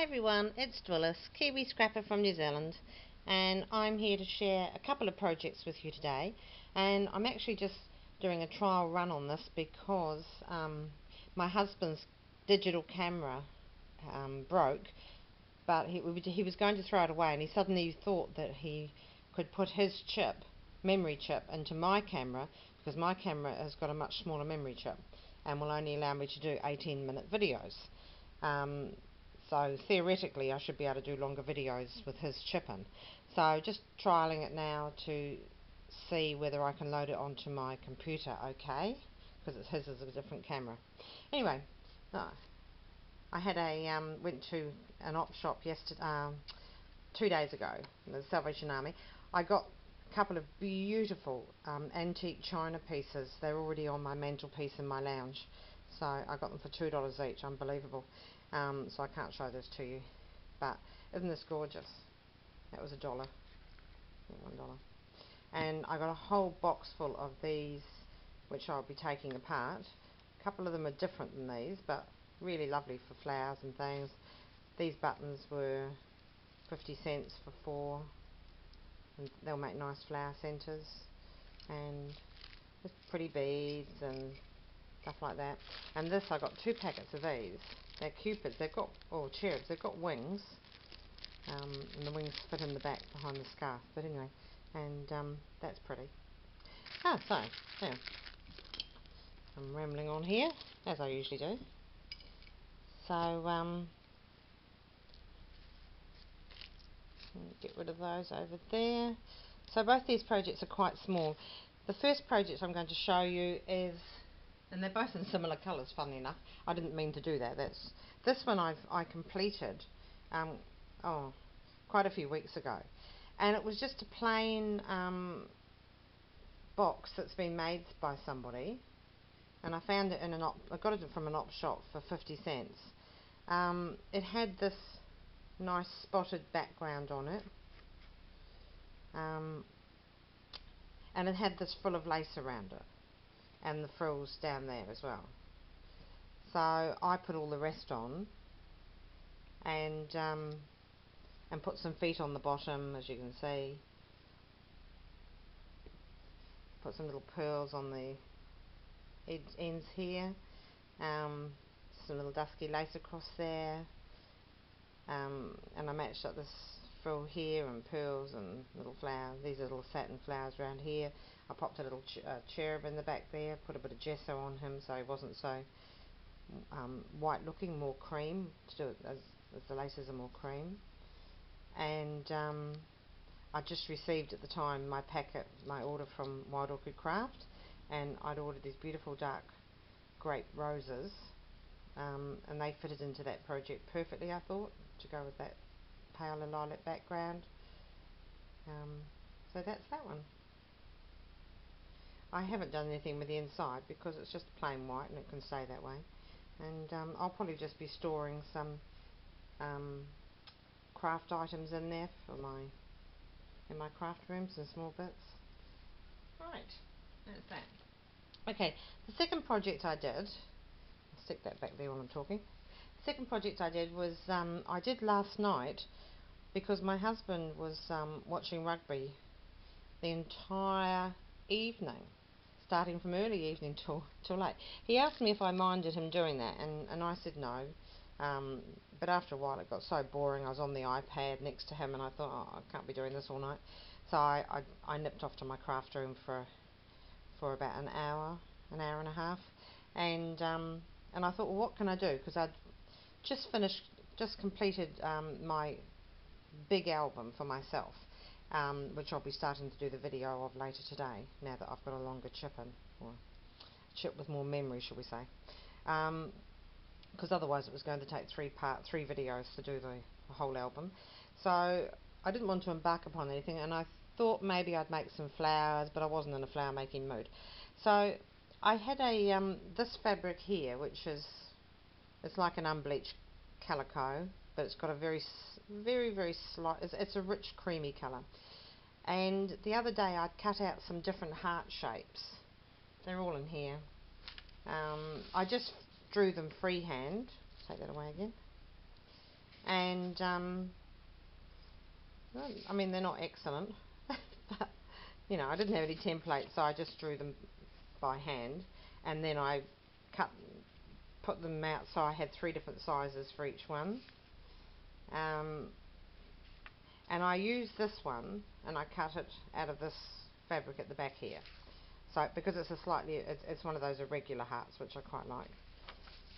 everyone, it's Dwillis, Kiwi Scrapper from New Zealand, and I'm here to share a couple of projects with you today. And I'm actually just doing a trial run on this because my husband's digital camera broke, but he was going to throw it away, and he suddenly thought that he could put his memory chip into my camera, because my camera has got a much smaller memory chip and will only allow me to do 18-minute videos. So theoretically I should be able to do longer videos with his chip in. So just trialing it now to see whether I can load it onto my computer okay, because his is a different camera. Anyway, I had went to an op shop yesterday, 2 days ago, the Salvation Army. I got a couple of beautiful antique china pieces. They're already on my mantelpiece in my lounge, so I got them for $2 each. Unbelievable. So I can't show this to you, but isn't this gorgeous? That was $1, $1. And I got a whole box full of these, which I'll be taking apart. A couple of them are different than these, but really lovely for flowers and things. These buttons were 50 cents for 4, and they'll make nice flower centres, and just pretty beads and stuff like that. And this, I got 2 packets of these. They're cupids. They've got, or cherubs. They've got wings, and the wings fit in the back behind the scarf. But anyway, and that's pretty. So yeah, I'm rambling on here as I usually do. So get rid of those over there. So both these projects are quite small. The first project I'm going to show you is, and they're both in similar colours, funnily enough. I didn't mean to do that. This one I completed quite a few weeks ago, and it was just a plain box that's been made by somebody, and I found it in I got it from an op shop for 50 cents. It had this nice spotted background on it, and it had this frill of lace around it, and the frills down there as well. So I put all the rest on, and put some feet on the bottom, as you can see. Put some little pearls on the ends here, some little dusky lace across there, and I matched up this frill here and pearls and little flowers. These are little satin flowers around here. I popped a little cherub in the back there, put a bit of gesso on him so he wasn't so white looking, more cream, to do it as the laces are more cream. And I just received at the time my order from Wild Orchid Craft, and I'd ordered these beautiful dark grape roses, and they fitted into that project perfectly, I thought, to go with that paler lilac background. So that's that one. I haven't done anything with the inside because it's just plain white and it can stay that way, and I'll probably just be storing some craft items in there for in my craft rooms and small bits. Right, that's that. Okay, the second project I did, I'll stick that back there while I'm talking. The second project I did was, I did last night, because my husband was watching rugby the entire evening, starting from early evening till late. He asked me if I minded him doing that, and I said no. But after a while it got so boring. I was on the iPad next to him, and I thought, oh, I can't be doing this all night. So I nipped off to my craft room for about an hour and a half, and I thought, well, what can I do? Because I'd just completed my big album for myself, which I'll be starting to do the video of later today, now that I've got a longer chip in, or chip with more memory, shall we say. Because otherwise it was going to take 3 videos to do the whole album. So I didn't want to embark upon anything, and I thought maybe I'd make some flowers, but I wasn't in a flower making mood. So I had this fabric here, which is, it's like an unbleached calico, but it's got a very slight, it's a rich creamy colour. And the other day I cut out some different heart shapes. They're all in here. I just drew them freehand. Take that away again. and I mean, they're not excellent, but you know, I didn't have any templates, so I just drew them by hand, and then I put them out so I had 3 different sizes for each one. And I used this one, and I cut it out of this fabric at the back here. So because it's it's one of those irregular hearts, which I quite like.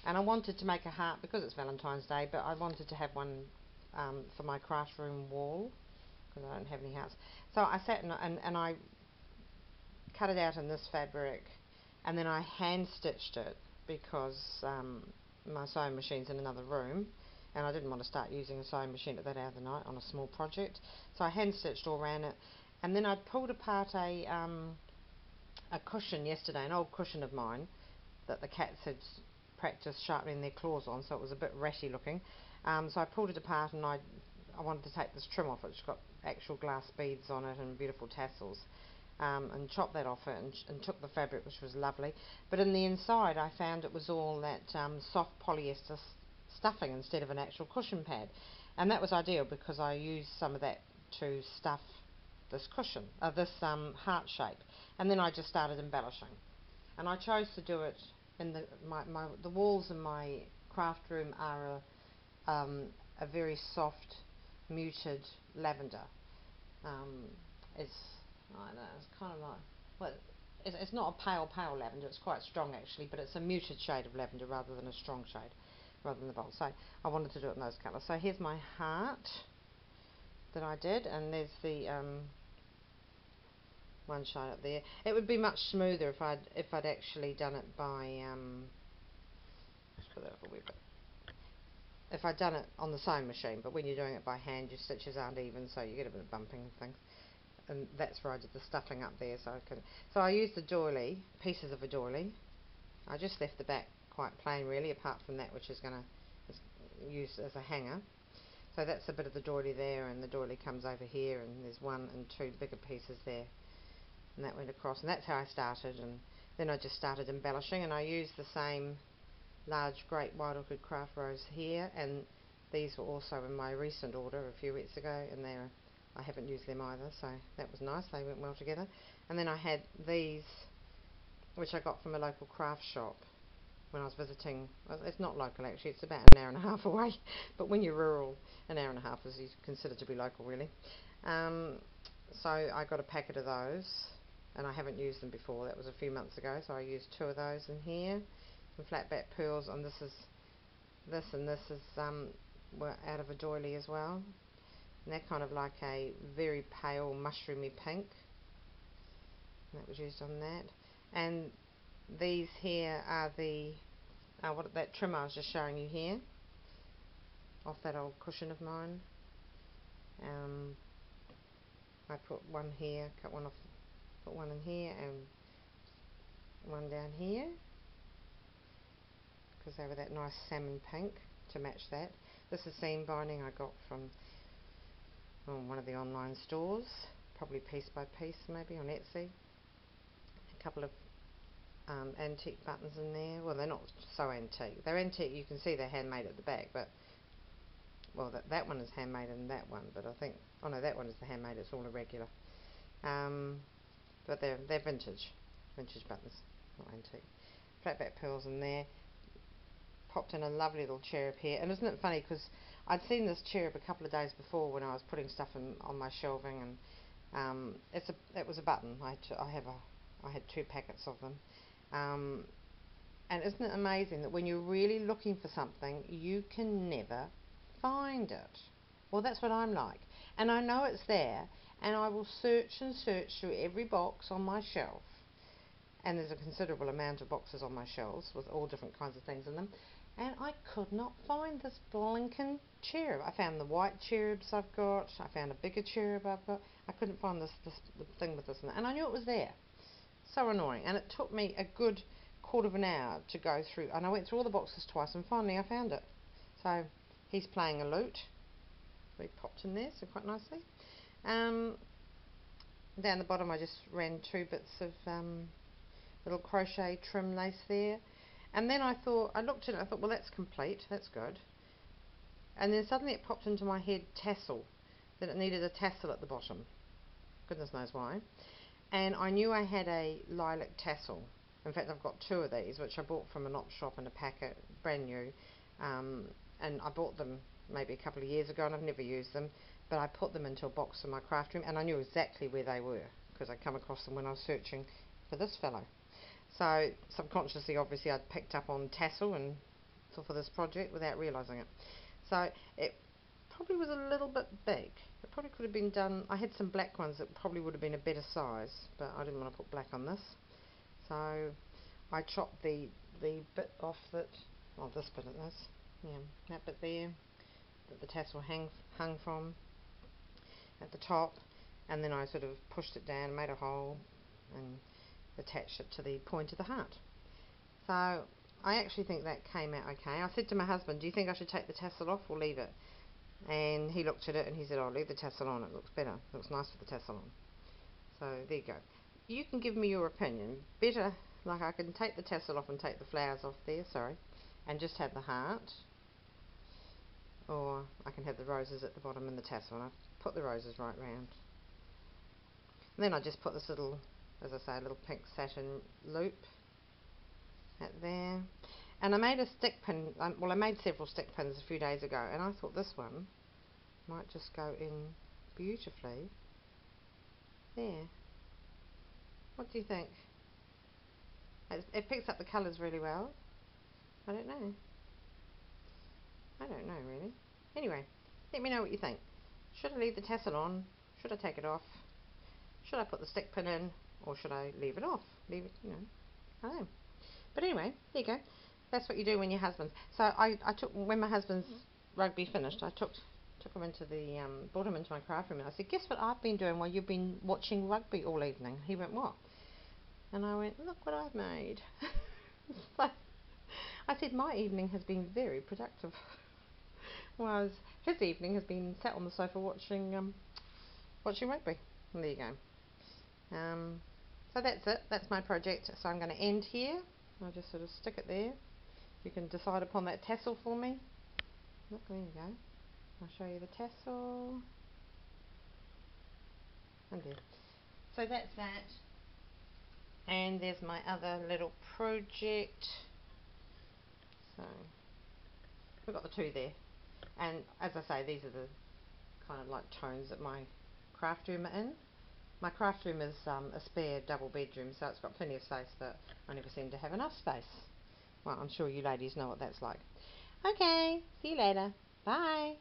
And I wanted to make a heart because it's Valentine's Day, but I wanted to have one for my craft room wall because I don't have any hearts. So I sat and I cut it out in this fabric, and then I hand stitched it because my sewing machine's in another room, and I didn't want to start using a sewing machine at that hour of the night on a small project. So I hand stitched all around it, and then I pulled apart a cushion yesterday, an old cushion of mine that the cats had practiced sharpening their claws on, so it was a bit ratty looking. So I pulled it apart, and I wanted to take this trim off it. It's got actual glass beads on it and beautiful tassels. And chopped that off it and took the fabric, which was lovely. But in the inside I found it was all that soft polyester stuffing instead of an actual cushion pad. And that was ideal because I used some of that to stuff this cushion, this heart shape. And then I just started embellishing. And I chose to do it in the walls in my craft room are a very soft, muted lavender. It's I don't know, it's kind of like, well, it's not a pale lavender, it's quite strong actually, but it's a muted shade of lavender rather than a strong shade, rather than the bold. So I wanted to do it in those colours. So here's my heart that I did, and there's the one shade up there. It would be much smoother if I'd actually done it by let's put that up a wee bit. If I'd done it on the sewing machine, but when you're doing it by hand, your stitches aren't even, so you get a bit of bumping and things. And that's where I did the stuffing up there, so I used the doily, pieces of a doily. I just left the back quite plain really, apart from that which is going to use as a hanger. So that's a bit of the doily there, and the doily comes over here, and there's 1 and 2 bigger pieces there, and that went across, and that's how I started. And then I just started embellishing, and I used the same large great white orchid craft rose here, and these were also in my recent order a few weeks ago, and I haven't used them either, so that was nice, they went well together. And then I had these, which I got from a local craft shop when I was visiting. Well, it's not local actually, it's about an hour and a half away, but when you're rural, an hour and a half is considered to be local really. So I got a packet of those, and I haven't used them before. That was a few months ago, so I used 2 of those in here, some flat back pearls, and this is were out of a doily as well. And they're kind of like a very pale mushroomy pink. And that was used on that. And these here are the that trim I was just showing you here, off that old cushion of mine. I put one here, cut one off, put one in here, and one down here, because they were that nice salmon pink to match that. This is seam binding I got from one of the online stores, probably piece by piece maybe on Etsy. A couple of antique buttons in there. Well, they're not so antique. They're antique, you can see they're handmade at the back, but well, that one is handmade in that one, but I think, oh no, that one is the handmade, it's all irregular. But they're vintage buttons, not antique. Flat back pearls in there. Popped in a lovely little cherub here, and isn't it funny because I'd seen this cherub a couple of days before when I was putting stuff on my shelving, and it was a button. I had 2 packets of them, and isn't it amazing that when you're really looking for something, you can never find it? Well, that's what I'm like, and I know it's there, and I will search and search through every box on my shelf, and there's a considerable amount of boxes on my shelves with all different kinds of things in them, and I could not find this blinking cherub. I found the white cherubs I've got, I found a bigger cherub I've got. I couldn't find the thing with this in it, and I knew it was there. So annoying, and it took me a good quarter of an hour to go through, and I went through all the boxes twice, and finally I found it. So he's playing a lute, we popped in there, so quite nicely. Down the bottom I just ran 2 bits of little crochet trim lace there, and then I looked at it, I thought, well, that's complete, that's good. And then suddenly it popped into my head, tassel, that it needed a tassel at the bottom. Goodness knows why. And I knew I had a lilac tassel. In fact, I've got two of these, which I bought from an op shop in a packet, brand new. And I bought them maybe a couple of years ago, and I've never used them. But I put them into a box in my craft room, and I knew exactly where they were because I'd come across them when I was searching for this fellow. So subconsciously, obviously, I'd picked up on tassel and for this project without realising it. So it probably was a little bit big. It probably could have been done. I had some black ones that probably would have been a better size, but I didn't want to put black on this. So I chopped the bit off that, oh, this bit of this, yeah, that bit there that the tassel hung from at the top, and then I sort of pushed it down, made a hole, and attached it to the point of the heart. So I actually think that came out okay. I said to my husband, do you think I should take the tassel off or leave it? And he looked at it and he said, oh, leave the tassel on, it looks better, it looks nice with the tassel on. So there you go. You can give me your opinion. Better, like I can take the tassel off and take the flowers off there, sorry, and just have the heart, or I can have the roses at the bottom and the tassel, and I've put the roses right round. And then I just put this little, as I say, a little pink satin loop at there. And I made a stick pin, well I made several stick pins a few days ago, and I thought this one might just go in beautifully there. What do you think? It picks up the colours really well. I don't know. I don't know really. Anyway, let me know what you think. Should I leave the tassel on? Should I take it off? Should I put the stick pin in? Or should I leave it off? Leave it, you know, I don't know. But anyway, there you go. That's what you do when your husband. So I took, when my husband's rugby finished, I took him into the, brought him into my craft room, and I said, guess what I've been doing while you've been watching rugby all evening? He went, what? And I went, look what I've made. So I said, my evening has been very productive. Whereas his evening has been sat on the sofa watching rugby. And there you go. So that's it. That's my project. So I'm going to end here. I'll just sort of stick it there. You can decide upon that tassel for me. Look, there you go. I'll show you the tassel. And there. So that's that. And there's my other little project. So we've got the two there. And as I say, these are the kind of like tones that my craft room are in. My craft room is a spare double bedroom, so it's got plenty of space, but I never seem to have enough space. Well, I'm sure you ladies know what that's like. Okay, see you later. Bye.